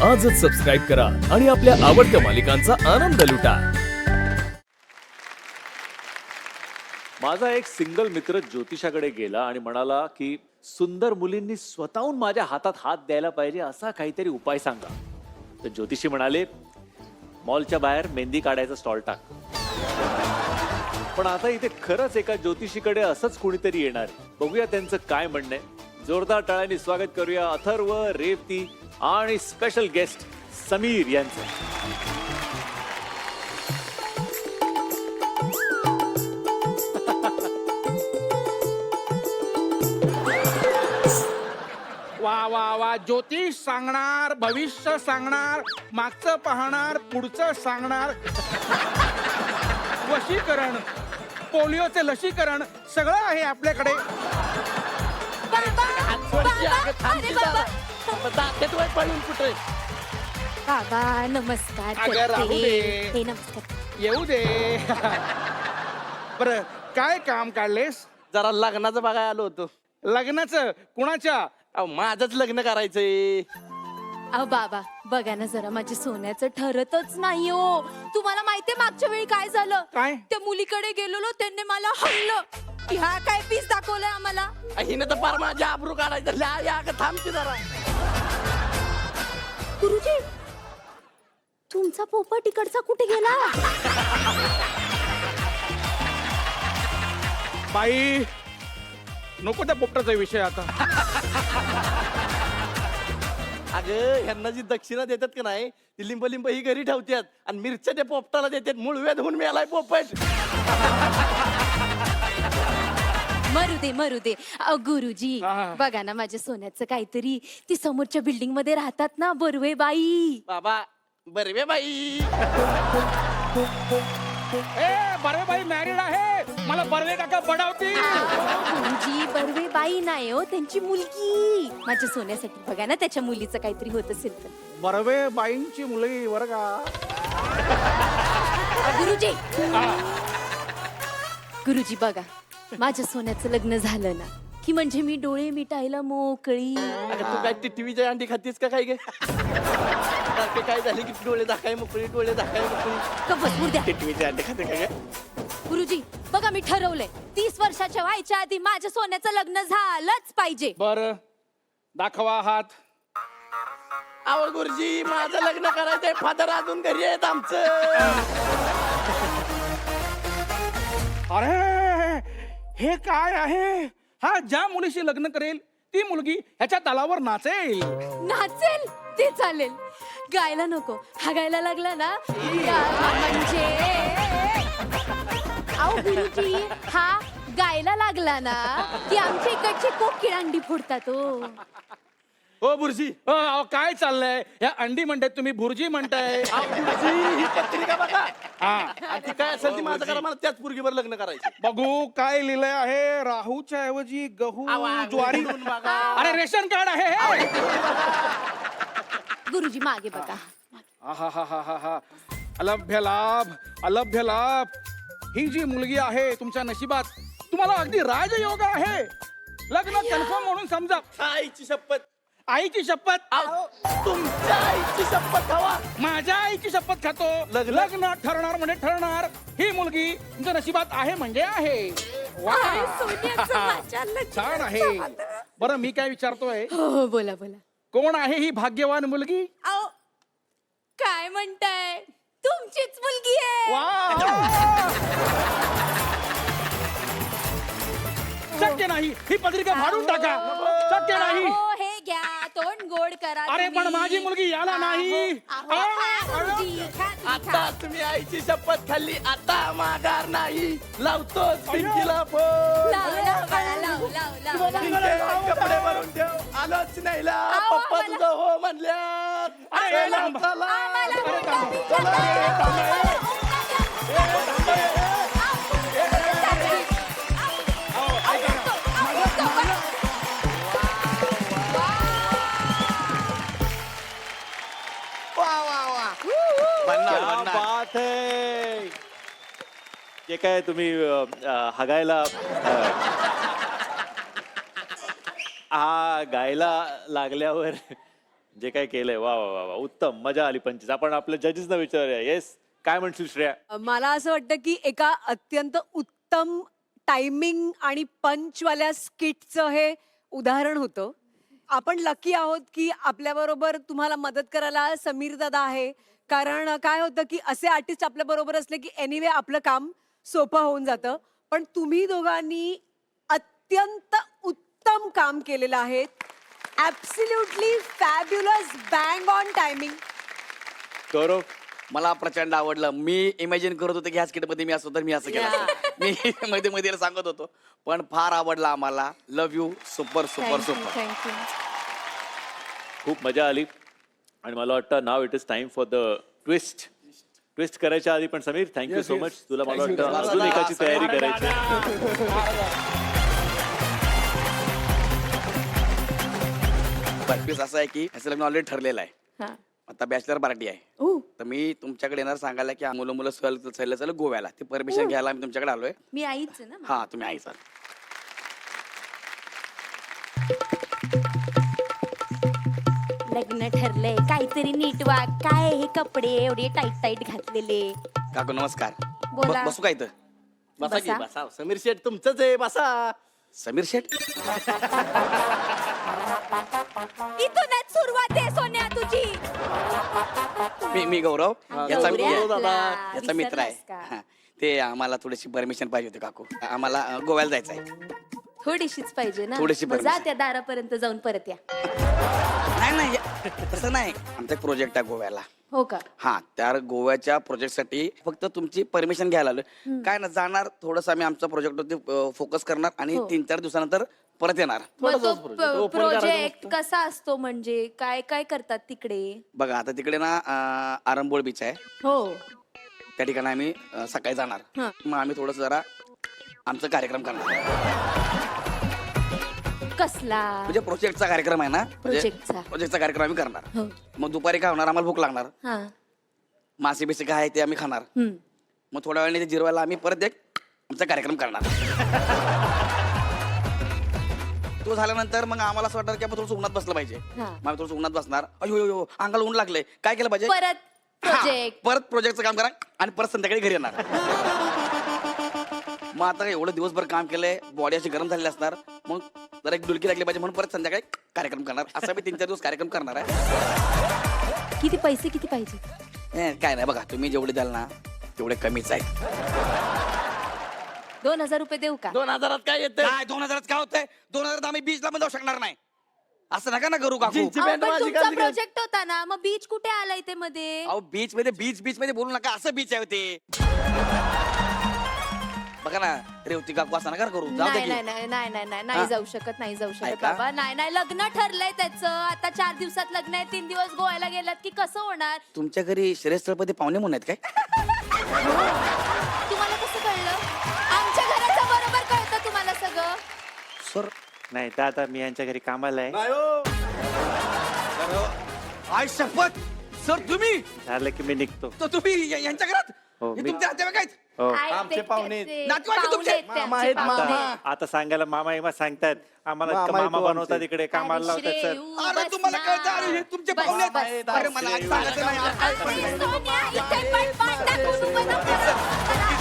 आजच सबस्क्राईब करा आणि आपल्या आवडत्या मालिकांचा आनंद लुटा. माझा एक सिंगल मित्र ज्योतिषाकडे गेला आणि म्हणाला की सुंदर मुलींनी स्वतःहून माझ्या हातात हात द्यायला पाहिजे असा काहीतरी उपाय सांगा. तर ज्योतिषी म्हणाले मॉलच्या बाहेर मेहंदी काढायचा स्टॉल टाक. पण आता इथे खरंच एका ज्योतिषीकडे असंच कुणीतरी येणार आहे. बघूया त्यांचं काय म्हणणं आहे. जोरदार टाळ्यांनी स्वागत करूया अथर्व, रेवती आणि स्पेशल गेस्ट समीर यांचं. वा वा वा, ज्योतिष सांगणार, भविष्य सांगणार, मागचं पाहणार, पुढचं सांगणार, वशीकरण, पोलिओचे लसीकरण सगळं आहे आपल्याकडे. बाबा नमस्कार अगं, राहू करते. दे. हे नमस्कार. येऊ दे. बर, काय काम काढलेस? जरा लग्नाचं बघायला आलो होतो. लग्नाचं? कुणाच्या? अहो, माझंच लग्न करायचंय. अहो बाबा बघा ना जरा, माझ्या सोन्याचं ठरतच नाही हो. तुम्हाला माहितीये मागच्या वेळी काय झालं? काय? त्या मुलीकडे गेलेलो, त्यांनी मला हल्लं. ह्या काय पीस दाखवलंय आम्हाला. हिने तर फार माझ्या आबरू काढायचं. थांबते जरा. गुरुजी तुमचा पोपट इकडचा कुठे गेला? बाई नको त्या पोपटाचा विषय आता. अगं, ह्यांना जी दक्षिणा देतात का नाही, ती लिंब लिंब ही घरी ठेवतात आणि मिरच्या त्या पोपटाला देतात. मुळव्याध होऊन मिळालाय पोपट. मरू दे. अहो गुरुजी हा. बघा ना माझ्या सोन्याचं काहीतरी. ती समोरच्या बिल्डिंग मध्ये राहतात ना बर्वे बाई. बाबा बरवे बाई. ए बर्वे बाई मॅरिड आहे. मला बर्वे काका बडावती. गुरुजी बर्वे बाई नाही हो, त्यांची मुलगी. माझ्या सोन्यासाठी बघा ना, त्याच्या मुलीचं काहीतरी होत असेल तर. बर्वे बाईंची मुलगी बर का? गुरुजी बघा, माझ्या सोन्याचं लग्न झालं ना की म्हणजे मी डोळे मिटायला मोकळी. अगं, तू काय टिटवीच्या अंडी खातीस का काय गे? सारखे काय झाले की डोळे दाखाय मोकळी, डोळे दाखाय मोकळी. कबस मुर्द्या. टिटवीचे अंडे खाते काय? गुरुजी बघा, मी ठरवलंय 30 वर्षाच्या व्हायच्या आधी माझ्या सोन्याचं लग्न झालंच पाहिजे. बर दाखवा हात. अहो गुरुजी, माझं लग्न करायचंय. फादर अजून घरी आहेत आमचं. अरे हे काय आहे? हा ज्या मुलीशी लग्न करेल ती मुलगी ह्याच्या तालावर नाचेल. नाचेल ते चालेल, गायला नको. हा गायला लागला ना म्हणजे अहो गुरुजी, हा गायला लागला ना की आमच्या इकडची कोकिळ अंडी फोडतात हो. हो बुर्जी. अहो, काय चाललंय? ह्या अंडी म्हणताय तुम्ही बुर्जी म्हणताय. ही पत्रिका बघा. हा आणि ती काय असेल ती माझं करा. मला त्याच पोरगीवर लग्न करायचं. बघू काय लिहिलंय आहे. राहूच्या ऐवजी गहू, ज्वारी. बघा. अरे रेशन कार्ड आहे हे. गुरुजी मागे बघा. आहाहाहाहा. अलभ्य लाभ, अलभ्य लाभ. ही जी मुलगी आहे तुमच्या नशिबात, तुम्हाला अगदी राजयोग आहे. लग्न कन्फर्म म्हणून समजा. आईची शपथ. आईची शपथ. अहो, तुमच्या आईची शपथ हवा. माझ्या आईची शपथ खातो. लग्न ठरणार म्हणजे ठरणार. ही मुलगी तुमच्या नशिबात आहे म्हणजे आहे. वा. अरे, सोन्याचं माझ्या लग्नाचं छान आहे. बरं मी काय विचारतोय, हो बोला. कोण आहे ही भाग्यवान मुलगी? अहो काय म्हणताय? तुमचीच मुलगी आहे. वा. शक्य नाही. ही पत्रिका फाडून टाका. शक्य नाही. अहो, हे घ्या, तोंड गोड करा. अरे पण तुम्ही. माझी मुलगी याला नाही. अहो, खा गुरुजी, खा तुम्ही, आता खा. तुम्ही आईची शपथ खाल्ली. आता माघार नाही. लावतोच पिंकीला फोन. लाव, लाव, बाळा, लाव. पिंके, कपडे भरून ठेव. आलोच नाही ला. अहो, पप्पा आम्हाला- तुझं हो म्हणल्यात. अरे, चला, थांबा. चला. आम्हाला अरे, हुंडा थांबा. बिंडा चला, द्या. ए, थांबा, ए. क्या बात है. जे काय तुम्ही हगायला हा गायला लागल्यावर जे काय केलंय वा वा वा वा उत्तम, मजा आली पंचवीस. आपण आपल्या जजेसना विचारूया. येस, काय म्हणशील श्रेया? मला असं वाटतं की एका अत्यंत उत्तम टायमिंग आणि पंचवाल्या स्किटचं हे उदाहरण होतं. आपण लकी आहोत की आपल्याबरोबर तुम्हाला मदत करायला समीर दादा आहे. कारण काय होतं की असे आर्टिस्ट आपल्याबरोबर असले की एनिवे आपलं काम सोपं होऊन जातं. पण तुम्ही दोघांनी अत्यंत उत्तम काम केलेलं आहे. Absolutely fabulous, bang on timing. Gaurav, मला प्रचंड आवडलं. मी इमॅजिन करत होतो की ह्या स्किटमध्ये मी असतो तर मी असं केलं असतं. मी मध्ये मध्ये सांगत होतो, पण फार आवडला आम्हाला. Love you. Super super super. Thank you. खूप मजा आली आणि मला वाटतं now it is time for the twist. Twist करायच्या आधी पण समीर थँक्यू सो मच. तुला मला वाटतं अजून एकाची तयारी करायची आहे. ट्विस्ट असं आहे की ह्याचं लग्न ऑलरेडी ठरलेलं आहे. हा. आता बॅचलर पार्टी आहे. ओ, तर मी तुमच्याकडे येणार सांगायला की मुलं मुलं चल गोव्याला. ते परमिशन घ्यायला मी तुमच्याकडे आलोय. मी आईच आहे ना. हा, तुम्ही आई सर. लग्न ठरलंय, काहीतरी नीट वाग. काय हे कपडे एवढे टाईट टाईट घातलेले. काकू नमस्कार. बोला. बसू का इथं? बसा की बसा. बसा. समीर शेठ तुमचंच आहे, बसा. समीर शेठ इथूनच सुरुवात आहे सोन्या तुझी. मी गौरव. याचा गौऱ्या आपला. याचा मित्र आहे. विसरलास का? हा. ते आम्हाला थोडीशी परमिशन पाहिजे होती काकू. आम्हाला गोव्याला जायचं आहे. थोडीशीच पाहिजे ना. थोडीशी मग जा permission. त्या दारापर्यंत जाऊन परत या. नाही तसं नाही. आमचा एक प्रोजेक्ट आहे गोव्याला. हो का? हा, त्या गोव्याच्या प्रोजेक्टसाठी फक्त तुमची परमिशन घ्यायला आलोय. काय ना, जाणार थोडस आम्ही आमच्या प्रोजेक्टवरती फोकस करणार आणि हो. 3-4 दिवसानंतर परत येणार. मग तो प्रोजेक्ट कसा असतो म्हणजे काय काय करतात तिकडे? बघा, आता तिकडे ना आरंबोळ बीच आहे. हो. त्या ठिकाणी आम्ही सकाळी जाणार. हा. मग आम्ही थोडस जरा आमचा कार्यक्रम करणार. कसला? म्हणजे प्रोजेक्टचा कार्यक्रम आहे ना. प्रोजेक्टचा. प्रोजेक्टचा कार्यक्रम आम्ही करणार. हो. मग दुपारी काय होणार, आम्हाला भूक लागणार. हा. मासे बिसे काय आहे ते आम्ही खाणार. हम्म. मग थोड्या वेळाने ते जिरवायला आम्ही परत एक आमचा कार्यक्रम करणार. तो झाल्यानंतर मग आम्हाला असं वाटणार की आपण थोडंसं उन्हात बसलं पाहिजे. हा. मग आम्ही थोडंसं उन्हात बसणार. अयो अंगाला ऊन लागले, काय केलं पाहिजे? परत हा, प्रोजेक्ट. परत प्रोजेक्टचं काम करा आणि परत संध्याकाळी घरी येणार. मग आता एवढं दिवसभर काम केलंय, बॉडी अशी गरम झालेली असणार. मग जरा एक डुलकी लागली पाहिजे म्हणून परत संध्याकाळी कार्यक्रम करणार. असा मी 3-4 दिवस कार्यक्रम करणार आहे. किती पैसे किती पाहिजे? काय नाही, बघा तुम्ही जेवढे द्याल ना तेवढे कमीच आहेत. 2000 रुपये देऊ का? 2000 काय येतं? काय 2000 काय होतंय? 2000 आम्ही बीचला पण जाऊ शकणार नाही. असं नका ना करू काकू. अहो, पण तुमचा प्रोजेक्ट होता ना, मग बीच कुठे आला इथे मध्ये? अहो, बीच मध्ये बोलू नका. असं बीच आहे ते. बघा ना, रेवती काकू असं नका करू. जाऊ दे नाही की. नाही नाही नाही नाही नाही नाही हा? जाऊ शकत, नाही जाऊ शकत ऐका. बाबा. नाही नाही, लग्न ठरलंय त्याचं. आता 4 दिवसात लग्न आहे. 3 दिवस गोव्याला गेलात की कसं होणार? तुमच्या घरी श्रेयस्थळपती पाहुणे म्हणून आहेत काय? तुम्हाला कसं कळलं? आमच्या घराचं बरोबर कळतं तुम्हाला सगळं. सर, नाही तर आता मी यांच्या घरी कामाला आहे. आय शपथ. सर तुम्ही झालं की मी निघतो. तर तुम्ही यांच्या घरात हो, हे मी- तुमच्या हाते काय? हो. आमचे पाहुणे आहेत. नातू आहेत तुमचे? मामा आहेत, मामा. आता सांगायला मामा एमा सांगतायत आम्हाला इतकं मामा बनवतात इकडे कामाला लावतात सर. अरे तुम्हाला कळतं? अरे हे तुमचे पाहुणे आहेत. अरे मला आज सांगायचं नाही. आज काय पण नाही. सोन्या, इथे पण पाठ टाकू नको ना परत.